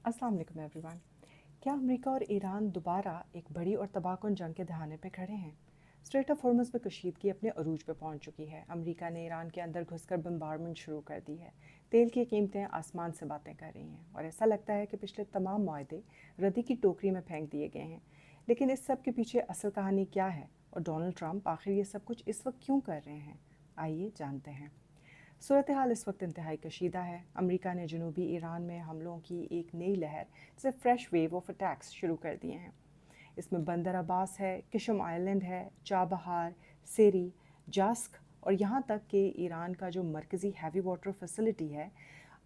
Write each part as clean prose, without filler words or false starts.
अस्सलाम वालेकुम एवरीवन। क्या अमेरिका और ईरान दोबारा एक बड़ी और तबाहकुन जंग के दहाने पे खड़े हैं? स्ट्रेट ऑफ हॉर्मुज़ में कशीदगी अपने अरूज पे पहुंच चुकी है। अमेरिका ने ईरान के अंदर घुसकर बम्बारमेंट शुरू कर दी है। तेल की कीमतें आसमान से बातें कर रही हैं और ऐसा लगता है कि पिछले तमाम मुआहदे रद्दी की टोकरी में फेंक दिए गए हैं। लेकिन इस सब के पीछे असल कहानी क्या है और डोनाल्ड ट्रंप आखिर ये सब कुछ इस वक्त क्यों कर रहे हैं? आइए जानते हैं। सूरत हाल इस वक्त इंतहाई कशीदा है। अमेरिका ने जनूबी ईरान में हमलों की एक नई लहर जैसे फ्रेश वेव ऑफ अटैक्स शुरू कर दिए हैं। इसमें बंदर अब्बास है, किशम आइलैंड है, चाबहार, सेरी, जास्क और यहाँ तक कि ईरान का जो मरकज़ी हैवी वाटर फैसिलिटी है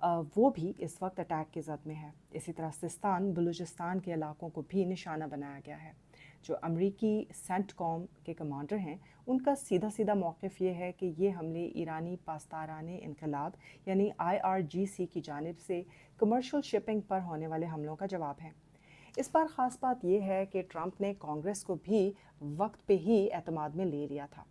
वो भी इस वक्त अटैक की जद में है। इसी तरह सिस्तान बलूचिस्तान के इलाकों को भी निशाना बनाया गया है। जो अमरीकी सेंटकॉम के कमांडर हैं उनका सीधा सीधा मौक़िफ़ ये है कि ये हमले ईरानी पासदाराने इनकलाब यानी IRGC की जानिब से कमर्शियल शिपिंग पर होने वाले हमलों का जवाब है। इस बार ख़ास बात यह है कि ट्रंप ने कांग्रेस को भी वक्त पे ही एतमाद में ले लिया था।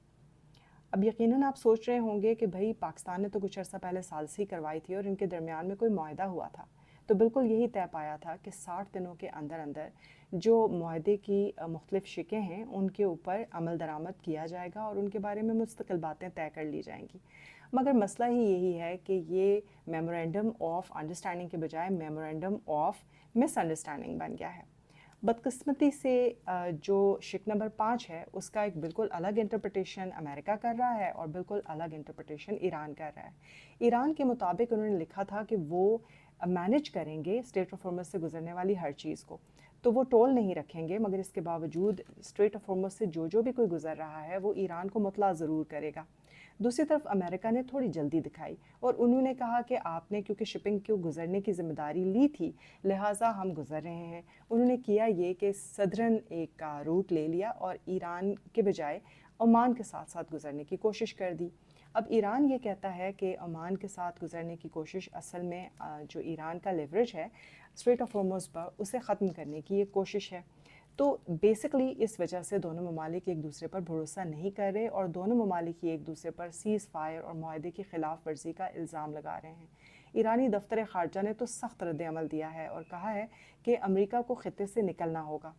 अब यकीनन आप सोच रहे होंगे कि भाई पाकिस्तान ने तो कुछ अर्सा पहले सालसी करवाई थी और इनके दरमियान में कोई मुआहदा हुआ था, तो बिल्कुल यही तय पाया था कि 60 दिनों के अंदर अंदर जो मुआहदे की मुख्तलिफ शिकें हैं उनके ऊपर अमल दरामद किया जाएगा और उनके बारे में मुस्तकिल बातें तय कर ली जाएंगी। मगर मसला ही यही है कि ये मेमोरेंडम ऑफ अंडरस्टैंडिंग के बजाय मेमोरेंडम ऑफ मिसअंडरस्टैंडिंग बन गया है। बदकिस्मती से जो शिक नंबर 5 है उसका एक बिल्कुल अलग इंटरप्रटेशन अमेरिका कर रहा है और बिल्कुल अलग इंटरप्रटेशन ईरान कर रहा है। ईरान के मुताबिक उन्होंने लिखा था कि वो मैनेज करेंगे स्ट्रेट ऑफ हॉर्मुज़ से गुजरने वाली हर चीज़ को, तो वो टोल नहीं रखेंगे, मगर इसके बावजूद स्ट्रेट ऑफ हॉर्मुज़ से जो भी कोई गुजर रहा है वो ईरान को मुतला ज़रूर करेगा। दूसरी तरफ अमेरिका ने थोड़ी जल्दी दिखाई और उन्होंने कहा कि आपने क्योंकि शिपिंग को गुजरने की ज़िम्मेदारी ली थी लिहाजा हम गुजर रहे हैं। उन्होंने किया ये कि सदरन एक का रूट ले लिया और ईरान के बजाय ओमान के साथ साथ गुजरने की कोशिश कर दी। अब ईरान ये कहता है कि ओमान के साथ गुजरने की कोशिश असल में जो ईरान का लेवरेज है स्ट्रेट ऑफ हॉर्मुज़ पर उसे ख़त्म करने की एक कोशिश है। तो बेसिकली इस वजह से दोनों ममालिक एक दूसरे पर भरोसा नहीं कर रहे और दोनों ममालिक ही एक दूसरे पर सीज़ फायर और मुआहदे की खिलाफ वर्जी का इल्ज़ाम लगा रहे हैं। ईरानी दफ्तर ख़ारजा ने तो सख्त रद्द अमल दिया है और कहा है कि अमेरिका को ख़ित्ते से निकलना होगा।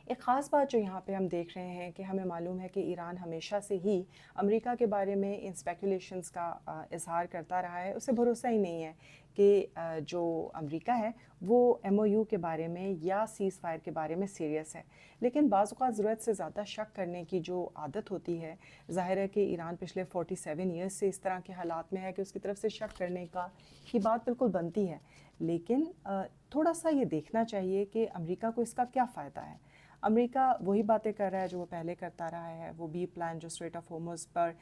एक ख़ास बात जो यहाँ पे हम देख रहे हैं कि हमें मालूम है कि ईरान हमेशा से ही अमेरिका के बारे में इन स्पेकुलेशंस का इजहार करता रहा है। उसे भरोसा ही नहीं है कि जो अमेरिका है वो MOU के बारे में या सीज़ फायर के बारे में सीरियस है। लेकिन बाज़ औक़ात ज़रूरत से ज़्यादा शक करने की जो आदत होती है, ज़ाहिर है कि ईरान पिछले 47 ईयर्स से इस तरह के हालात में है कि उसकी तरफ से शक करने की बात बिल्कुल बनती है। लेकिन थोड़ा सा ये देखना चाहिए कि अमेरिका को इसका क्या फ़ायदा है। अमेरिका वही बातें कर रहा है जो वो पहले करता रहा है। वो बी प्लान जो स्ट्रेट ऑफ हॉर्मुज़ पर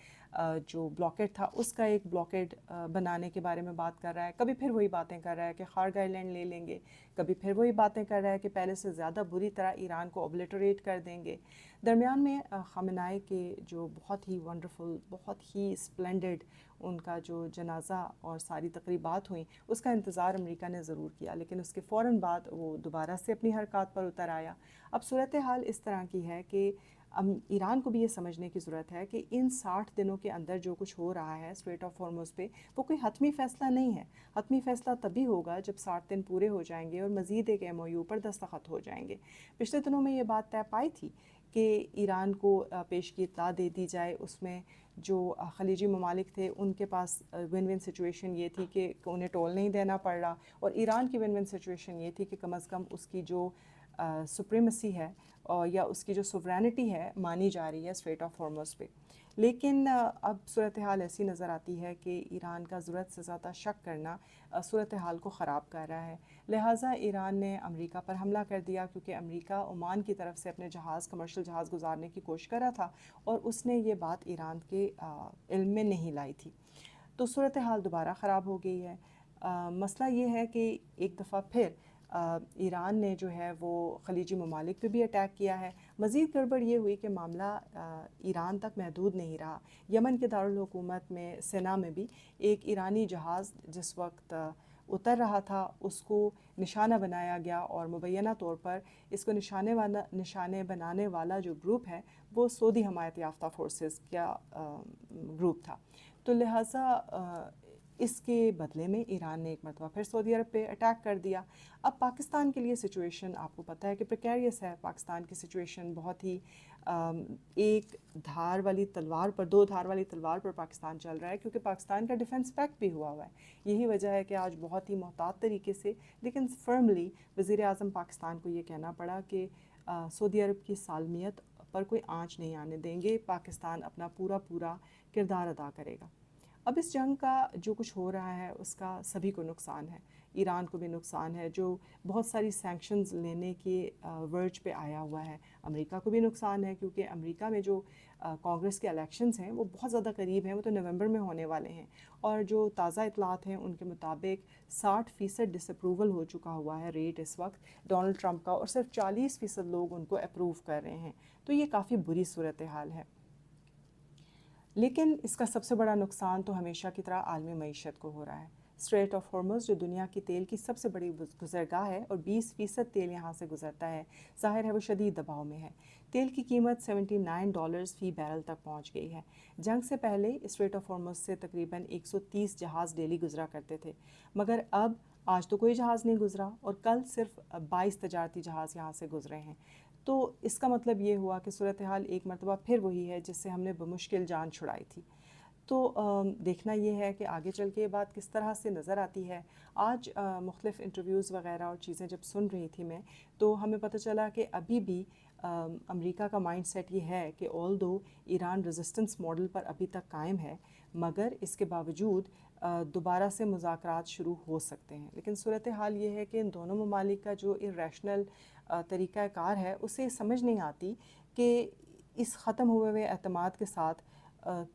जो ब्लॉकेड था उसका एक ब्लॉकेड बनाने के बारे में बात कर रहा है। कभी फिर वही बातें कर रहा है कि खार्ग आइलैंड ले लेंगे, कभी फिर वही बातें कर रहा है कि पहले से ज़्यादा बुरी तरह ईरान को ओब्लिटरेट कर देंगे। दरमियान में ख़ामेनी के जो बहुत ही वंडरफुल, बहुत ही स्प्लेंडेड उनका जो जनाज़ा और सारी तकरीबात हुई उसका इंतज़ार अमेरिका ने ज़रूर किया, लेकिन उसके फ़ौरन बाद वो दोबारा से अपनी हरकत पर उतर आया। अब सूरत हाल इस तरह की है कि ईरान को भी ये समझने की ज़रूरत है कि इन 60 दिनों के अंदर जो कुछ हो रहा है स्ट्रेट ऑफ हॉर्मुज़ पे वो कोई हतमी फ़ैसला नहीं है। हतमी फ़ैसला तभी होगा जब 60 दिन पूरे हो जाएंगे और मज़ीद एक MOU पर दस्तखत हो जाएंगे। पिछले दिनों में ये बात तय पाई थी कि ईरान को पेश की इत्तला दे दी जाए। उसमें जो खलीजी ममालिक थे उनके पास विन विन सिचुएशन ये थी कि उन्हें टोल नहीं देना पड़ रहा और ईरान की विन विन सिचुएशन ये थी कि कम अज़ कम उसकी जो सुप्रीमेसी है और या उसकी जो सोवरेनिटी है मानी जा रही है स्ट्रेट ऑफ हॉर्मुज़ पे। लेकिन अब सूरत हाल ऐसी नज़र आती है कि ईरान का ज़रूरत से ज़्यादा शक करना सूरत हाल को ख़राब कर रहा है। लिहाजा ईरान ने अमेरिका पर हमला कर दिया क्योंकि अमेरिका ओमान की तरफ से अपने जहाज़ कमर्शियल जहाज़ गुजारने की कोशिश कर रहा था और उसने ये बात ईरान के इल्म में नहीं लाई थी। तो सूरत हाल दोबारा ख़राब हो गई है। मसला ये है कि एक दफ़ा फिर ईरान ने जो है वो खलीजी ममालिक पे भी अटैक किया है। मज़ीद गड़बड़ ये हुई कि मामला ईरान तक महदूद नहीं रहा। यमन के दारुल हुकूमत में सेना में भी एक ईरानी जहाज़ जिस वक्त उतर रहा था उसको निशाना बनाया गया और मुबैना तौर पर इसको निशाने बनाने वाला जो ग्रुप है वो सऊदी हमायत याफ्ता फोर्सेस का ग्रुप था। तो लिहाजा اس کے بدلے میں ایران نے ایک مرتبہ پھر سعودی عرب پہ اٹیک کر دیا. اب پاکستان کے لیے سچویشن آپ کو پتہ ہے کہ پریکیریس ہے. پاکستان کی سچویشن بہت ہی ایک دھار والی تلوار پر، دو دھار والی تلوار پر پاکستان چل رہا ہے، کیونکہ پاکستان کا ڈیفنس پیکٹ بھی ہوا ہے. یہی وجہ ہے کہ آج بہت ہی محتاط طریقے سے لیکن فرملی وزیر اعظم پاکستان کو یہ کہنا پڑا کہ سعودی عرب کی سالمیت پر کوئی آنچ نہیں آنے دیں گے، پاکستان اپنا پورا کردار ادا کرے گا. اب اس جنگ کا جو کچھ ہو رہا ہے اس کا سبھی کو نقصان ہے. ایران کو بھی نقصان ہے جو بہت ساری سینکشنز لینے کے ورج پہ آیا ہوا ہے. امریکہ کو بھی نقصان ہے کیونکہ امریکہ میں جو کانگریس کے الیکشنز ہیں وہ بہت زیادہ قریب ہیں، وہ تو نومبر میں ہونے والے ہیں، اور جو تازہ اطلاعات ہیں ان کے مطابق 60% ڈس اپروول ہو چکا ہوا ہے ریٹ اس وقت ڈونلڈ ٹرمپ کا، اور صرف 40% لوگ ان کو اپروو کر رہے ہیں. تو یہ کافی بری صورتحال ہے. لیکن اس کا سب سے بڑا نقصان تو ہمیشہ کی طرح عالمی معیشت کو ہو رہا ہے. اسٹریٹ آف ہارمز جو دنیا کی تیل کی سب سے بڑی گزرگاہ ہے اور 20% تیل یہاں سے گزرتا ہے، ظاہر ہے وہ شدید دباؤ میں ہے. تیل کی قیمت $79 فی بیرل تک پہنچ گئی ہے. جنگ سے پہلے اسٹریٹ آف ہارمز سے تقریباً 130 جہاز ڈیلی گزرا کرتے تھے، مگر اب آج تو کوئی جہاز نہیں گزرا اور کل صرف 22 تجارتی جہاز یہاں سے گزرے ہیں. تو اس کا مطلب یہ ہوا کہ صورتحال ایک مرتبہ پھر وہی ہے جس سے ہم نے بمشکل جان چھڑائی تھی. تو دیکھنا یہ ہے کہ آگے چل کے یہ بات کس طرح سے نظر آتی ہے. آج مختلف انٹرویوز وغیرہ اور چیزیں جب سن رہی تھی میں، تو ہمیں پتہ چلا کہ ابھی بھی امریکہ کا مائنڈ سیٹ یہ ہے کہ آل دو ایران ریزسٹنس ماڈل پر ابھی تک قائم ہے، مگر اس کے باوجود دوبارہ سے مذاکرات شروع ہو سکتے ہیں. لیکن صورتحال یہ ہے کہ ان دونوں ممالک کا جو ارریشنل طریقہ کار ہے اسے سمجھ نہیں آتی کہ اس ختم ہوئے ہوئے اعتماد کے ساتھ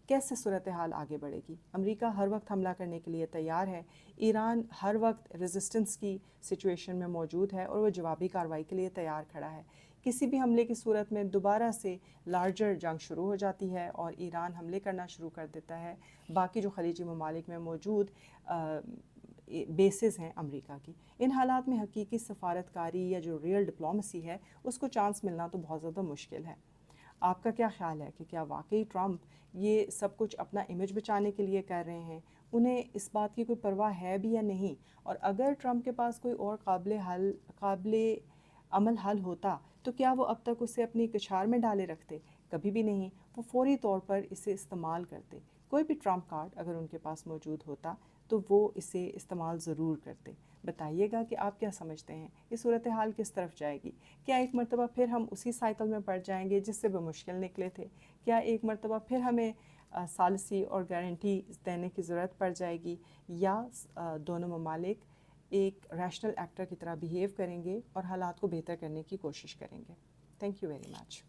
کیسے صورتحال آگے بڑھے گی. امریکہ ہر وقت حملہ کرنے کے لیے تیار ہے، ایران ہر وقت ریزسٹنس کی سچویشن میں موجود ہے اور وہ جوابی کارروائی کے لیے تیار کھڑا ہے. کسی بھی حملے کی صورت میں دوبارہ سے لارجر جنگ شروع ہو جاتی ہے اور ایران حملے کرنا شروع کر دیتا ہے. باقی جو خلیجی ممالک میں موجود بیسز ہیں امریکہ کی، ان حالات میں حقیقی سفارتکاری یا جو ریئل ڈپلومیسی ہے اس کو چانس ملنا تو بہت زیادہ مشکل ہے. آپ کا کیا خیال ہے کہ کیا واقعی ٹرمپ یہ سب کچھ اپنا امیج بچانے کے لیے کر رہے ہیں؟ انہیں اس بات کی کوئی پرواہ ہے بھی یا نہیں؟ اور اگر ٹرمپ کے پاس کوئی اور قابل عمل حل ہوتا تو کیا وہ اب تک اسے اپنی کچھار میں ڈالے رکھتے؟ کبھی بھی نہیں. وہ فوری طور پر اسے استعمال کرتے. کوئی بھی ٹرمپ کارڈ اگر ان کے پاس موجود ہوتا تو وہ اسے استعمال ضرور کرتے. بتائیے گا کہ آپ کیا سمجھتے ہیں، یہ صورتحال کس طرف جائے گی؟ کیا ایک مرتبہ پھر ہم اسی سائیکل میں پڑ جائیں گے جس سے وہ مشکل نکلے تھے؟ کیا ایک مرتبہ پھر ہمیں ثالثی اور گارنٹی دینے کی ضرورت پڑ جائے گی، یا دونوں ممالک ایک ریشنل ایکٹر کی طرح بیہیو کریں گے اور حالات کو بہتر کرنے کی کوشش کریں گے؟ Thank you very much.